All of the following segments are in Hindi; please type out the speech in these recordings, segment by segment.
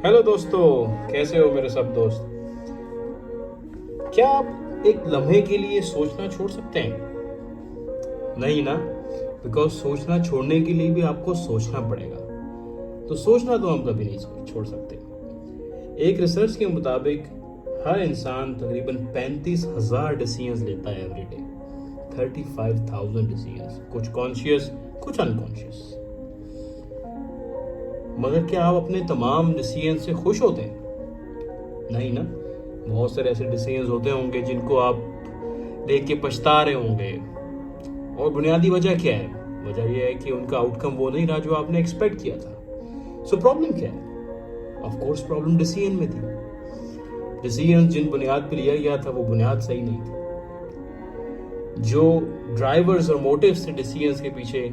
हेलो दोस्तों, कैसे हो मेरे सब दोस्त। क्या आप एक लम्हे के लिए सोचना छोड़ सकते हैं? नहीं ना, बिकॉज सोचना छोड़ने के लिए भी आपको सोचना पड़ेगा। तो सोचना तो हम कभी नहीं छोड़ सकते। एक रिसर्च के मुताबिक हर इंसान तकरीबन 35,000 डिसीजंस लेता है एवरी डे। 35,000 डिसीजंस, कुछ कॉन्शियस कुछ अनकॉन्शियस। मगर क्या आप अपने तमाम डिसीजन से खुश होते हैं? नहीं ना। बहुत सारे ऐसे डिसीजंस होते होंगे जिनको आप देख के पछता रहे होंगे। और बुनियादी वजह क्या है? वजह यह है कि उनका आउटकम वो नहीं रहा जो आपने एक्सपेक्ट किया था। सो प्रॉब्लम क्या है? ऑफ कोर्स प्रॉब्लम डिसीजन में थी। डिसीजन जिन बुनियाद पर लिया गया था वो बुनियाद सही नहीं थी। जो ड्राइवर्स और मोटिव्स थे डिसीजंस के पीछे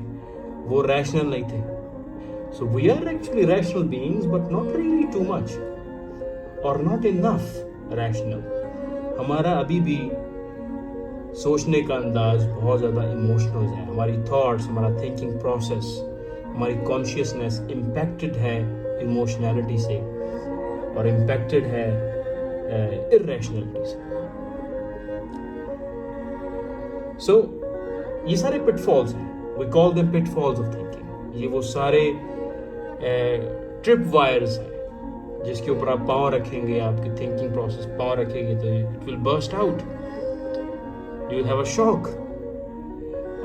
वो रैशनल नहीं थे। So we are actually rational beings, but not really too much, or not enough rational. हमारा अभी भी सोचने का अंदाज बहुत ज़्यादा इमोशनल है। हमारी थॉट्स, हमारा थिंकिंग प्रोसेस, हमारी कॉन्शियसनेस इम्पैक्टेड है इमोशनैलिटी से और इम्पैक्टेड है इरेशनलिटी से। So ये सारे पिटफॉल्स हैं, we call them pitfalls of thinking। ये वो सारे ट्रिप वायर्स हैं जिसके ऊपर आप पाँव रखेंगे, आपकी थिंकिंग प्रोसेस पाँव रखेंगे तो it will burst out, you will have a shock.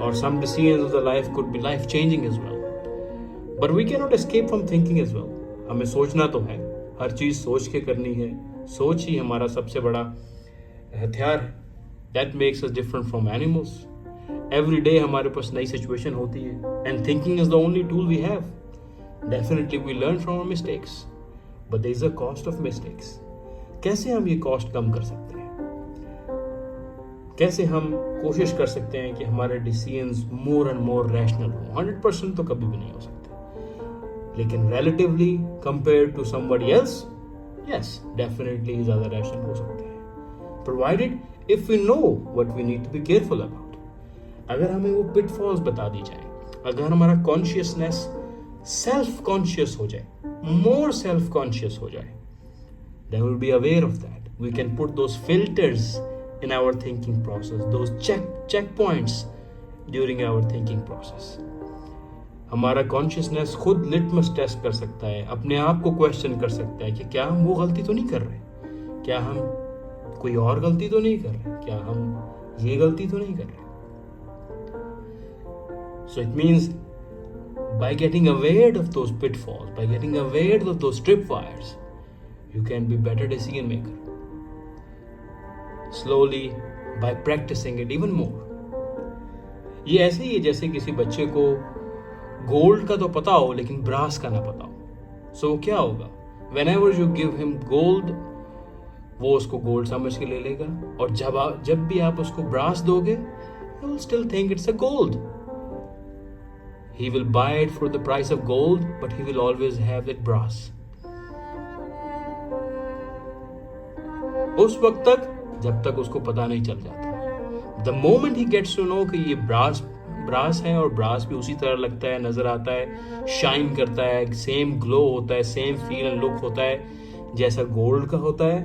और some decisions of the life could be life changing as well, but we can not escape from thinking as well. हमें सोचना तो है, हर चीज़ सोच के करनी है। सोच ही हमारा सबसे बड़ा हथियार है। That makes us different from animals. Every day हमारे पास नई सिचुएशन होती है and thinking is the only tool we have. Definitely we learn from our mistakes, but there is a cost of mistakes. कैसे हम ये कॉस्ट कम कर सकते हैं? कैसे हम कोशिश कर सकते हैं कि हमारे decisions more and more rational हो? 100% तो कभी भी नहीं हो सकते, लेकिन relatively compared to somebody else, yes, definitely ज़्यादा रैशनल हो सकते हैं, provided if we know what we need to be careful about। अगर हमें वो पिटफॉल्स बता दी जाए, अगर हमारा कॉन्शियसनेस सेल्फ कॉन्शियस हो जाए, मोर सेल्फ कॉन्शियस हो जाए, then we'll be aware of that. We can put those filters in our thinking process, those checkpoints during our thinking process. हमारा कॉन्शियसनेस खुद लिटमस टेस्ट कर सकता है, अपने आप को क्वेश्चन कर सकता है कि क्या हम वो गलती तो नहीं कर रहे, क्या हम कोई और गलती तो नहीं कर रहे, क्या हम ये गलती तो नहीं कर रहे। So it means by getting aware of those pitfalls, by getting aware of those tripwires, you can be better decision maker. Slowly, by practicing it even more. ये ऐसे ही है जैसे किसी बच्चे को गोल्ड का तो पता हो लेकिन ब्रास का ना पता हो। सो क्या होगा? Whenever you give him gold, वो उसको गोल्ड समझ के ले लेगा, और जब भी आप उसको ब्रास दोगे, he will still think it's a gold. He will buy it for the price of gold, but he will always have it brass. उस वक्त तक जब तक उसको पता नहीं चल जाता। The moment he gets to know कि ये ब्रास है और ब्रास भी उसी तरह लगता है, नजर आता है, शाइन करता है, सेम ग्लो होता है, सेम फील एंड लुक होता है जैसा गोल्ड का होता है,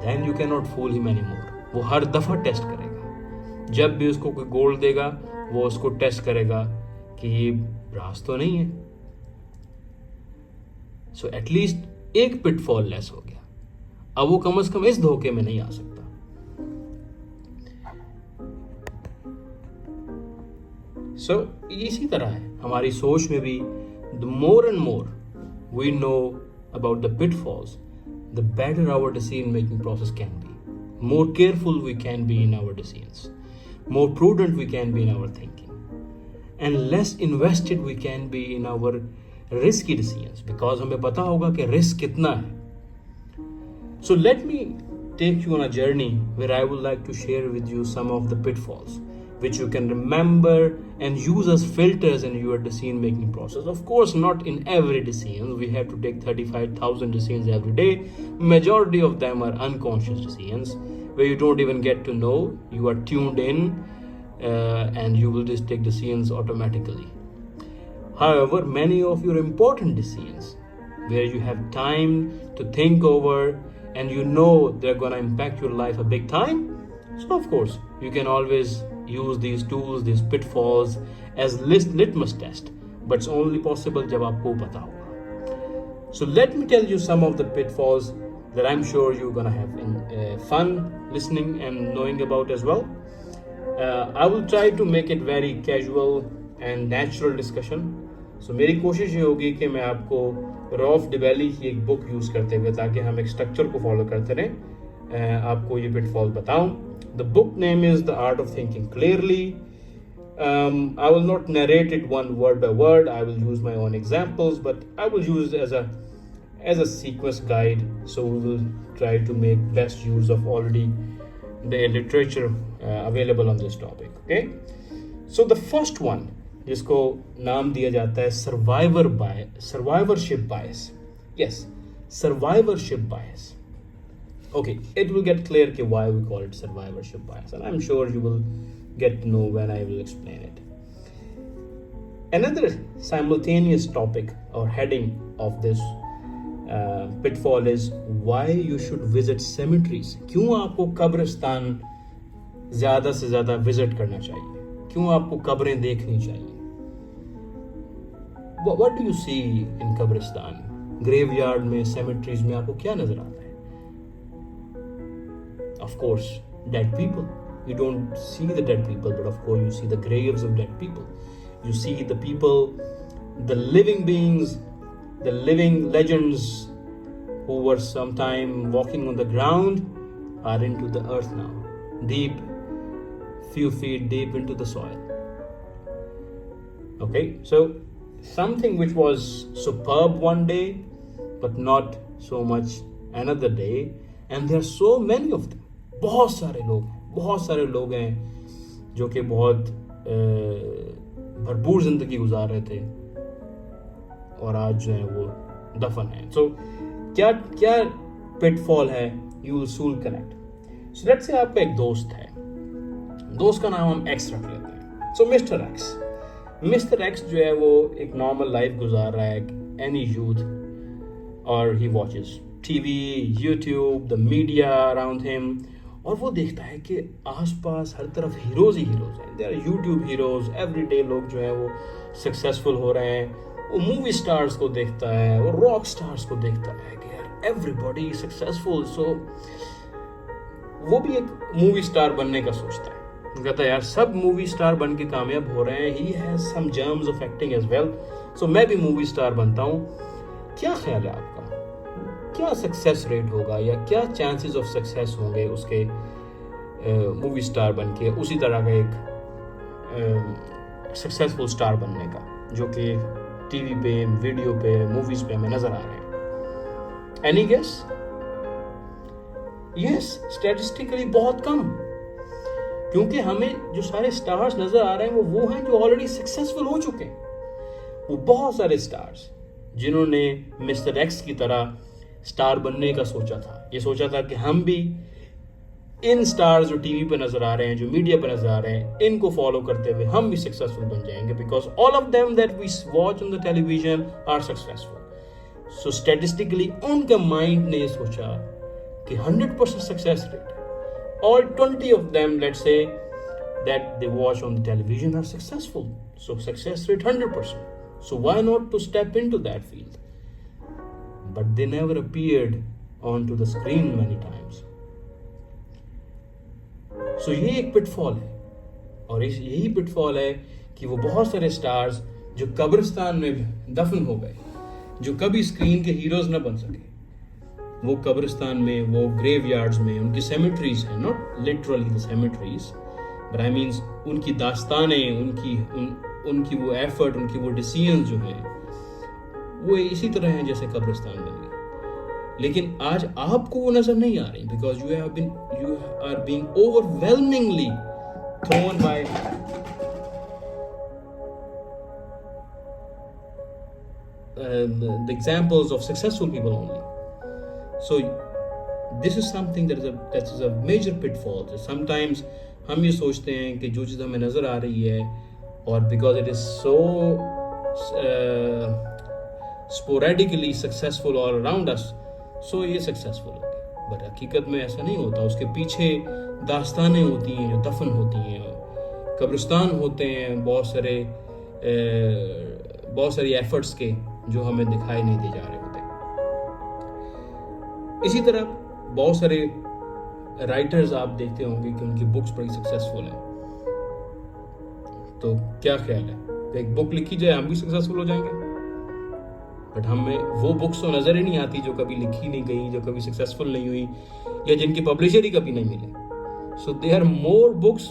then you cannot fool him anymore. वो हर दफा टेस्ट करेगा। जब भी उसको कोई गोल्ड देगा वो उसको टेस्ट करेगा कि ये ब्रास तो नहीं है। सो एटलीस्ट एक पिटफॉल लेस हो गया। अब वो कम से कम इस धोखे में नहीं आ सकता। सो इसी तरह है हमारी सोच में भी। The more and more we know about the pitfalls, the better our decision making process can be. More careful we can be in our decisions, more prudent we can be in our thinking, and less invested we can be in our risky decisions, because हमें पता होगा कि रिस्क कितना है। So let me take you on a journey where I would like to share with you some of the pitfalls which you can remember and use as filters in your decision making process. Of course, not in every decision. We have to take 35,000 decisions every day. Majority of them are unconscious decisions where you don't even get to know. You are tuned in and you will just take decisions automatically. However, many of your important decisions where you have time to think over and you know they're gonna impact your life a big time, so of course you can always use these tools, these pitfalls as litmus test, but it's only possible जब आपको पता होगा. So let me tell you some of the pitfalls that I'm sure you're gonna have fun listening and knowing about as well. I will try to make it very casual and natural discussion. So मेरी कोशिश ये होगी कि मैं आपको रॉफ डिबेली की एक बुक यूज़ करते हुए, ताकि हम एक स्ट्रक्चर को फॉलो करते रहें, आपको ये pitfall बताऊं. The book name is The Art of Thinking Clearly. I will not narrate it one word by word. I will use my own examples, but I will use it as a sequence guide. So we will try to make best use of already the literature available on this topic. Okay. So the first one, जिसको नाम दिया जाता है survivorship bias. Yes, survivorship bias. Okay, it will get clear why we call it survivorship bias, and I'm sure you will get to know when I will explain it. Another simultaneous topic or heading of this pitfall is why you should visit cemeteries. क्यों आपको कब्रिस्तान ज़्यादा से ज़्यादा विजिट करना चाहिए, क्यों आपको कब्रें देखनी चाहिए. What do you see in कब्रिस्तान, ग्रेवयार्ड में, cemeteries में आपको क्या नजर आता है? Of course, dead people. You don't see the dead people, but of course you see the graves of dead people. You see the people, the living beings, the living legends who were sometime walking on the ground are into the earth now, deep, few feet deep into the soil. Okay, so something which was superb one day, but not so much another day, and there are so many of them. बहुत सारे लोग हैं जो कि बहुत भरपूर जिंदगी गुजार रहे थे और आज जो है वो दफन है. सो क्या पिटफॉल है, यू विल सूल कनेक्ट. सो लेट्स से आपका एक दोस्त है, दोस्त का नाम हम एक्स रख लेते हैं. सो मिस्टर एक्स जो है वो एक नॉर्मल लाइफ गुजार रहा है, एनी यूथ, और he watches TV, YouTube, the media around him, और वो देखता है कि आसपास हर तरफ हीरोज ही हीरोज हैं. There are YouTube heroes, everyday लोग जो हैं वो सक्सेसफुल हो रहे हैं. वो मूवी स्टार्स को देखता है, वो रॉक स्टार्स को देखता है कि यार एवरीबॉडी सक्सेसफुल. सो वो भी एक मूवी स्टार बनने का सोचता है, कहता है यार सब मूवी स्टार बन के कामयाब हो रहे हैं, he has some germs of acting as well, so मैं भी मूवी स्टार बनता हूँ. क्या ख्याल है आपका, क्या सक्सेस रेट होगा या क्या चांसेस ऑफ सक्सेस होंगे उसके मूवी स्टार बन के, उसी तरह का एक सक्सेसफुल स्टार बनने का जो कि टीवी पे, वीडियो पे, मूवीज पे हमें नजर आ रहे हैं? Any guess? यस, स्टैटिस्टिकली बहुत कम, क्योंकि हमें जो सारे स्टार्स नजर आ रहे हैं वो हैं जो ऑलरेडी सक्सेसफुल हो चुके हैं. वो बहुत सारे स्टार्स जिन्होंने मिस्टर एक्स की तरह स्टार बनने का सोचा था, ये सोचा था कि हम भी इन स्टार्स जो टीवी पे नजर आ रहे हैं, जो मीडिया पे नजर आ रहे हैं, इनको फॉलो करते हुए हम भी सक्सेसफुल बन जाएंगे, because all of them that we watch on the television are successful. So statistically उनके माइंड ने ये सोचा कि 100% सक्सेस रेट है. All 20 of them, let's say, that they watch on the television are successful. So success rate 100%. So why not to step into that field? But they never appeared onto the screen many times. So ये एक पिटफॉल है, और यही पिटफॉल है कि वो बहुत सारे स्टार्स जो कब्रिस्तान में दफन हो गए, जो कभी स्क्रीन के हीरोज न बन सके, वो कब्रिस्तान में, वो ग्रेवयार्ड्स में, उनकी सेमेट्रीज हैं, not literally the cemeteries, but I means उनकी दास्तानें, उनकी वो एफर्ट, उनकी वो डिसीजन जो हैं वो इसी तरह हैं जैसे कब्रिस्तान बन गए. लेकिन आज आपको वो नजर नहीं आ रही, because you are being overwhelmingly thrown by the examples of successful people only. So this is something that is a major pitfall. So sometimes हम ये सोचते हैं कि जो चीज़ हमें नज़र आ रही है, और because it is so sporadically successful all around us, so ये सक्सेसफुल होगी। बट हकीकत में ऐसा नहीं होता। उसके पीछे दास्तानें होती हैं जो दफन होती हैं, कब्रिस्तान होते हैं, बहुत सारी एफर्ट्स के जो हमें दिखाई नहीं दे जा रहे होते। इसी तरह बहुत सारे राइटर्स आप देखते होंगे कि उनकी बुक्स बड़ी सक्सेसफुल हैं। तो क्या ख्याल है, एक बुक लिखी जाए हम भी सक्सेसफुल हो जाएंगे? बट हमें वो बुक्स तो नजर ही नहीं आती जो कभी लिखी नहीं गई, जो कभी सक्सेसफुल नहीं हुई, या जिनकी पब्लिशर ही कभी नहीं मिले। So there are more books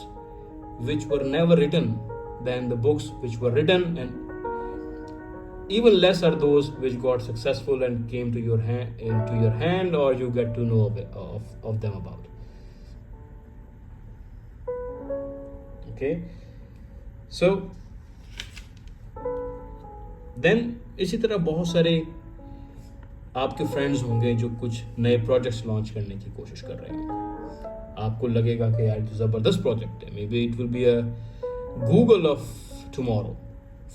which were never written than the books which were written, and even less are those which got successful and came to your hand or you get to know of them about. Okay, so then इसी तरह बहुत सारे आपके फ्रेंड्स होंगे जो कुछ नए प्रोजेक्ट्स लॉन्च करने की कोशिश कर रहे हैं। आपको लगेगा कि यार जबरदस्त प्रोजेक्ट है, may be it will be a Google of tomorrow,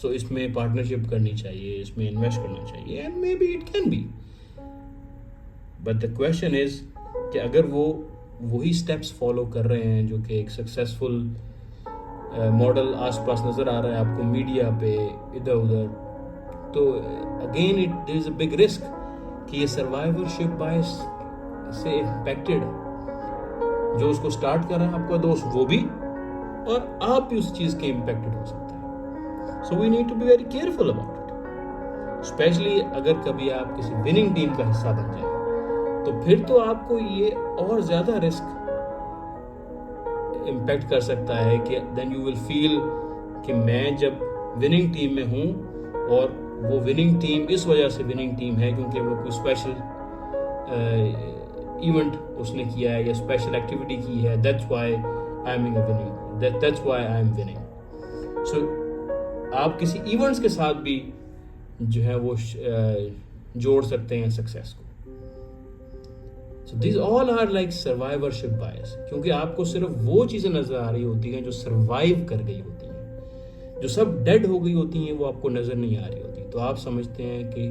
so इसमें पार्टनरशिप करनी चाहिए, इसमें इन्वेस्ट करना चाहिए, and may be it can be. But the question is कि अगर वो वही स्टेप्स फॉलो कर रहे हैं जो कि एक सक्सेसफुल मॉडल आसपास नजर आ रहा है आपको मीडिया पे इधर उधर, तो again there is a big risk कि ये सर्वाइवरशिप बायस से इम्पैक्टेड है। जो उसको स्टार्ट कर रहा है आपका दोस्त, वो भी, और आप भी उस चीज के इम्पैक्टेड हो सकते हैं। So we need to be very careful about it, especially अगर कभी आप किसी विनिंग टीम का हिस्सा बन जाए, तो फिर तो आपको ये और ज्यादा रिस्क इम्पैक्ट कर सकता है कि देन यू विल फील कि मैं जब विनिंग टीम में हूं, और वो विनिंग टीम इस वजह से विनिंग टीम है क्योंकि वो कोई स्पेशल इवेंट उसने किया है या स्पेशल एक्टिविटी की है, that's why I am winning, that's why I am winning. So आप किसी इवेंट्स के साथ भी जो है वो जोड़ सकते हैं सक्सेस को। So this all are like survivorship bias, क्योंकि आपको सिर्फ वो चीजें नजर आ रही होती हैं जो सर्वाइव कर गई होती हैं, जो सब डेड हो गई होती हैं वो आपको नजर नहीं आ रही होती। तो आप समझते हैं कि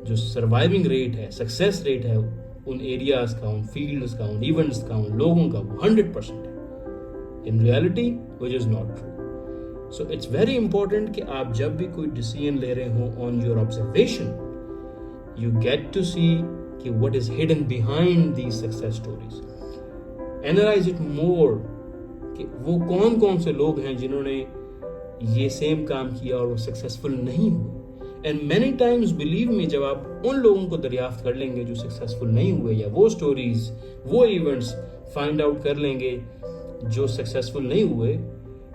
जो सर्वाइविंग रेट है, सक्सेस रेट है उन एरियाज का, उन फील्ड्स का, उन इवेंट्स का, उन लोगों का, वो 100% है। In reality which is not true. So it's very important कि आप जब भी कोई डिसीजन ले रहे हो on your observation, you get to see कि what is hidden behind these success stories, analyse it more कि वो कौन कौन से लोग हैं जिन्होंने ये सेम काम किया और वो सक्सेसफुल नहीं हुए। And many times believe me, जब आप उन लोगों को दरियाफ्त कर लेंगे जो सक्सेसफुल नहीं हुए, या वो स्टोरीज, वो इवेंट्स फाइंड आउट कर लेंगे जो सक्सेसफुल नहीं हुए,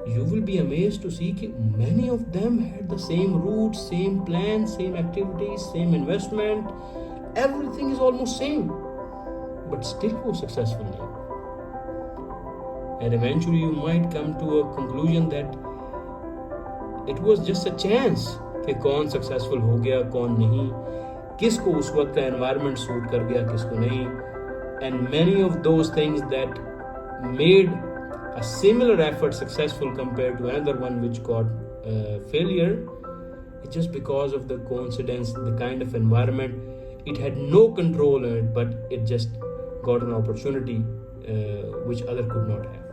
you will be amazed to see कि many of them had the same roots, same plans, same activities, same investment, everything is almost same, but still वो successful नहीं। And eventually you might come to a conclusion that it was just a chance कि कौन सक्सेसफुल हो गया कौन नहीं, किसको उस वक्त का एनवायरनमेंट सूट कर गया किसको नहीं। And many of those things that made a similar effort successful compared to another one which got failure, it's just because of the coincidence, the kind of environment it had no control on it, but it just got an opportunity which other could not have.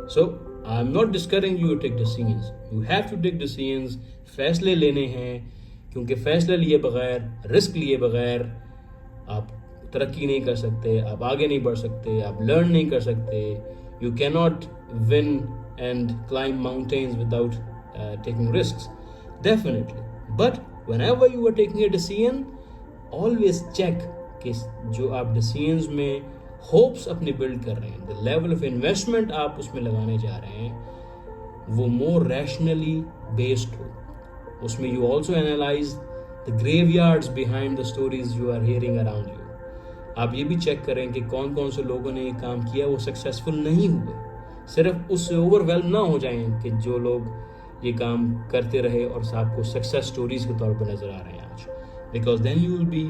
So I'm not discouraging you to take decisions. You have to take decisions. फैसले लेने हैं, क्योंकि फैसले लिए बगैर, रिस्क लिए बगैर आप तरक्की नहीं कर सकते, आप आगे नहीं बढ़ सकते, आप लर्न नहीं कर सकते। You can not win and climb mountains without taking risks, definitely. But whenever you are taking a decision, always check कि जो आप डिसीजंस में होप्स अपने बिल्ड कर रहे हैं, द लेवल ऑफ इन्वेस्टमेंट आप उसमें लगाने जा रहे हैं, वो मोर रैशनली बेस्ड हो। उसमें you also analyse the graveyards behind the stories you are hearing around you. आप ये भी चेक करें कि कौन कौन से लोगों ने ये काम किया वो सक्सेसफुल नहीं हुए। सिर्फ उससे ओवरवेल्म ना हो जाएं कि जो लोग ये काम करते रहे और आपको सक्सेस स्टोरीज के तौर पर नजर आ रहे हैं आज, because then you will be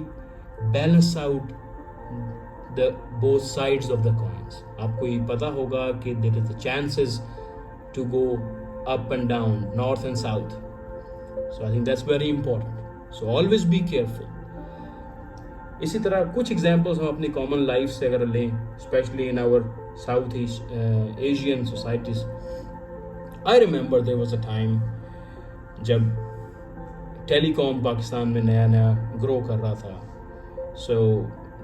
balance out the both sides of the coins. आपको ये पता होगा कि there is the chances to go up and down, north and south, So I think that's very important. So always be careful. इसी तरह कुछ एग्जांपल्स हम अपनी कॉमन लाइफ से अगर लें, especially in our south east Asian societies. I remember there was a time जब टेलीकॉम पाकिस्तान में नया नया ग्रो कर रहा था. सो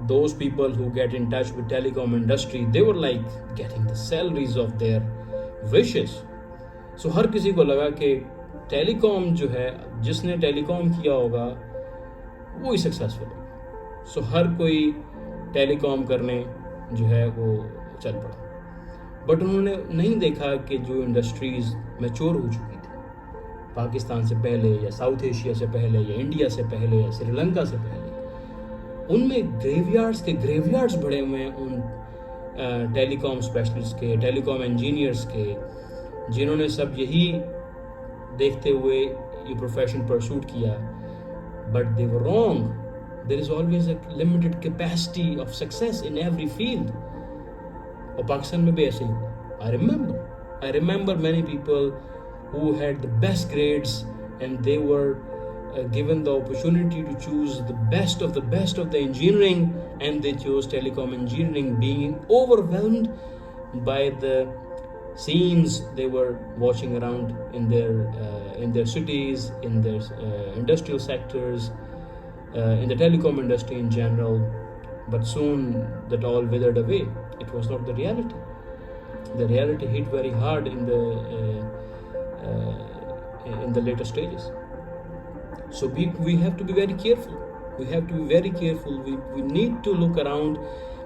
those people who get in touch with telecom industry, they were like getting the salaries of their wishes. So हर किसी को लगा कि टेलीकॉम जो है, जिसने टेलीकॉम किया होगा वो ही सक्सेसफुल है. सो हर कोई टेलीकॉम करने जो है वो चल पड़ा. बट उन्होंने नहीं देखा कि जो इंडस्ट्रीज मैच्योर हो चुकी थी पाकिस्तान से पहले या साउथ एशिया से पहले या इंडिया से पहले या श्रीलंका से पहले, उनमें ग्रेवयार्ड्स भरे हुए हैं उन टेलीकॉम स्पेशलिस्ट के, टेलीकॉम इंजीनियर्स के, जिन्होंने सब यही देखते हुए ये प्रोफेशन परसूट किया. But they were wrong. There is always a limited capacity of success in every field. और पाकिस्तान में भी ऐसे ही हुआ. I remember many people who had the best grades and they were given the opportunity to choose the best of the engineering, and they chose telecom engineering, being overwhelmed by the scenes they were watching around in their cities, in their industrial sectors, in the telecom industry in general. But soon that all withered away. It was not the reality. The reality hit very hard in the later stages. So we have to be very careful. We need to look around.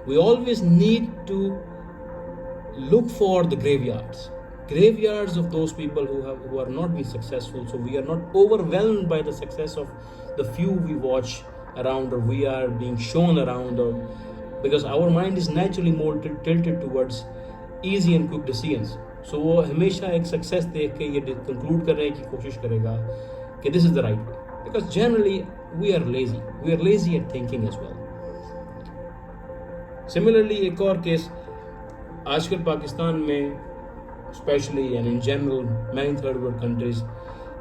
We always need to look for the graveyards of those people who are not being successful, so we are not overwhelmed by the success of the few we watch around or we are being shown around, or because our mind is naturally more tilted towards easy and quick decisions. So वो हमेशा एक सक्सेस देख के ये कंक्लूड करने की कोशिश करेगा कि this is the right way, because generally we are lazy at thinking as well. Similarly एक और केस आजकल पाकिस्तान में especially and in general many third world countries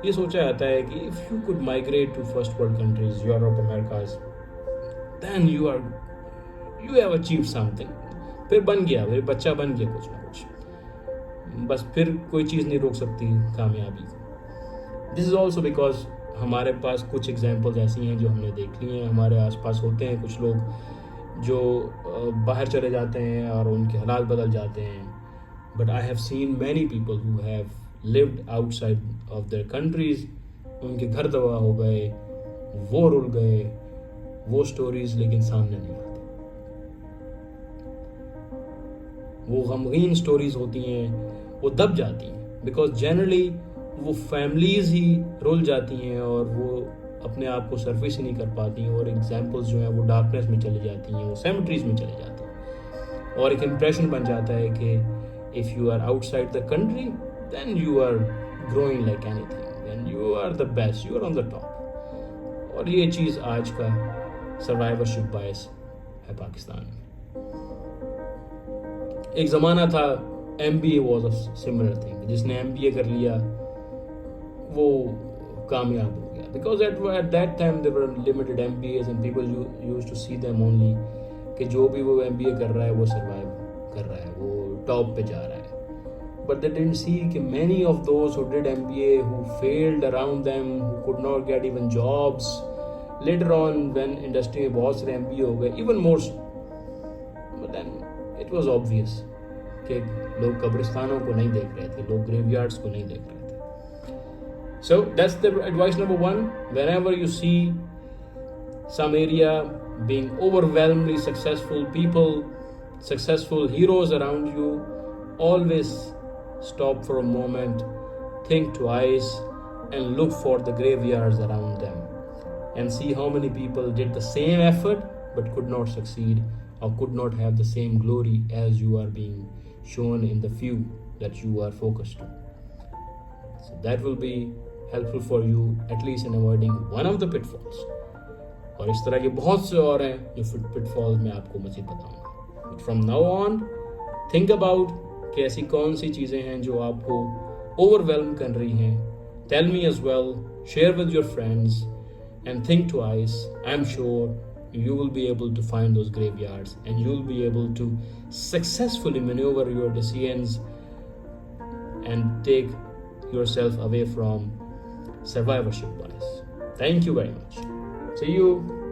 ये सोचा जाता है कि if you could migrate to first world countries, Europe, Americas, then you have achieved something. फिर बन गया, फिर बच्चा बन गया कुछ ना कुछ, बस फिर कोई चीज़ नहीं रोक सकती कामयाबी को. दिस इज़ ऑल्सो बिकॉज हमारे पास कुछ एग्जाम्पल्स ऐसी हैं जो हमने देख ली हैं. हमारे आसपास होते हैं कुछ लोग जो बाहर चले जाते हैं और उनके हालात बदल जाते हैं. But I have seen many people who have lived outside of their countries. उनके घर तबाह हो गए, वो रुल गए, वो स्टोरीज लेकिन सामने नहीं आती. वो गमगीन स्टोरीज होती हैं, वो दब जाती हैं, बिकॉज जनरली वो फैमिलीज ही रुल जाती हैं और वो अपने आप को सरफेस ही नहीं कर पाती हैं, और एग्जाम्पल्स जो हैं वो डार्कनेस में चली जाती हैं, वो सेमेट्रीज में चली जाती हैं, और एक इम्प्रेशन बन जाता है कि if you are outside the country then you are growing like anything, then you are the best, you are on the top. और ये चीज़ आज का सर्वाइवरशिप बायस है पाकिस्तान में. एक ज़माना था MBA was a similar thing. जिसने MBA कर लिया वो कामयाब हो गया, because at that time there were limited MBAs and people used to see them only कि जो भी वो MBA कर रहा है वो सर्वाइव कर रहा है, वो टॉप पे जा रहा है. But they didn't see कि many of those who did MBA who failed around them, who could not get even jobs later on when industry में बहुत सारे MBA हो गए, even more so. But then it was obvious कि लोग कब्रिस्तानों को नहीं देख रहे थे, लोग ग्रेवयार्ड्स को नहीं देख रहे थे. So that's the advice number 1. Whenever you see some area being overwhelmingly successful, people, successful heroes around you, always stop for a moment, think twice, and look for the graveyards around them, and see how many people did the same effort but could not succeed or could not have the same glory as you are being shown in the few that you are focused on. So that will be helpful for you at least in avoiding one of the pitfalls. और इस तरह के बहुत से और हैं जो pitfalls मैं आपको मज़ीद बताऊंगा. But from now on, think about कि ऐसी कौन सी चीज़ें हैं जो आपको overwhelm कर रही हैं. Tell me as well share with your friends, and think twice. I'm sure you will be able to find those graveyards and you'll be able to successfully maneuver your decisions and take yourself away from survivorship bias. Thank you very much. See you